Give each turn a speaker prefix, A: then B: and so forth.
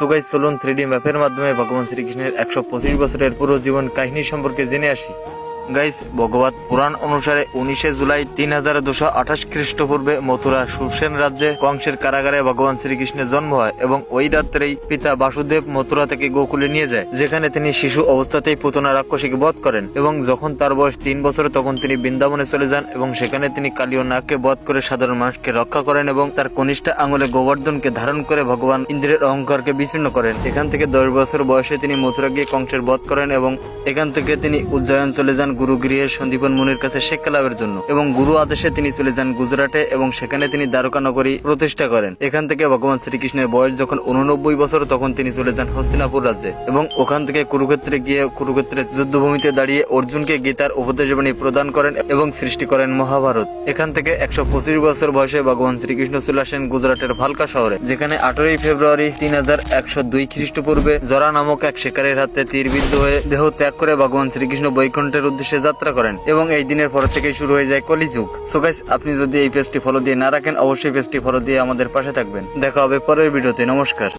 A: তো গাইস চলুন 3D ম্যাপের মাধ্যমে ভগবান শ্রীকৃষ্ণের 125 বছরের পুরো জীবন কাহিনী সম্পর্কে জেনে আসি। গাইস, ভগবত পুরাণ অনুসারে 19 জুলাই 3228 খ্রিস্টপূর্বে মথুরা সুসেন রাজ্যে কংসের কারাগারে ভগবান শ্রীকৃষ্ণের জন্ম হয় এবং ওই রাত্রেই পিতা বাসুদেব মথুরা থেকে গোকুলে নিয়ে যায়, যেখানে তিনি শিশু অবস্থাতেই পুতনা রাক্ষসীকে বধ করেন এবং যখন তার বয়স 3 বছর তখন তিনি বৃন্দাবনে চলে যান এবং সেখানে তিনি কালী ও নাগকে বধ করে সাধারণ মানুষকে রক্ষা করেন এবং তার কনিষ্ঠ আঙুলে গোবর্ধনকে ধারণ করে ভগবান ইন্দ্রের অহংকারকে বিচ্ছিন্ন করেন। এখান থেকে 10 বছর বয়সে তিনি মথুরা গিয়ে কংসের বধ করেন এবং এখান থেকে তিনি উজ্জয়ন চলে যান গুরু গৃহের সন্দীপন মুনির কাছে শিক্ষা লাভের জন্য এবং গুরু আদেশে তিনি চলে যান গুজরাটে এবং সেখানে তিনি দ্বারকা নগরী প্রতিষ্ঠা করেন। এখান থেকে ভগবান শ্রীকৃষ্ণের বয়স যখন 89 বছর তখন তিনি চলে যান হস্তিনাপুর রাজ্যে এবং ওখান থেকে কুরুক্ষেত্রে গিয়ে কুরুক্ষেত্রের যুদ্ধভূমিতে দাঁড়িয়ে অর্জুনকে গীতার উপদেশবাণী প্রদান করেন এবং সৃষ্টি করেন মহাভারত। এখান থেকে 125 বছর বয়সে ভগবান শ্রীকৃষ্ণ চলে আসেন গুজরাটের ভালকা শহরে, যেখানে 18 ফেব্রুয়ারি 3102 খ্রিস্টপূর্বে জরা নামক এক শিকারীর হাতে তীরবিদ্ধ হয়ে দেহ ত্যাগ করে ভগবান শ্রীকৃষ্ণ বৈকুণ্ঠের উদ্দেশ্যে যাত্রা করেন এবং এই দিনের পর থেকে শুরু হয়ে যায় কলিযুগ। সো গাইস, আপনি যদি এই পেজটি ফলো দিয়ে না রাখেন অবশ্যই পেজটি ফলো দিয়ে আমাদের পাশে থাকবেন। দেখা হবে পরের ভিডিওতে। নমস্কার।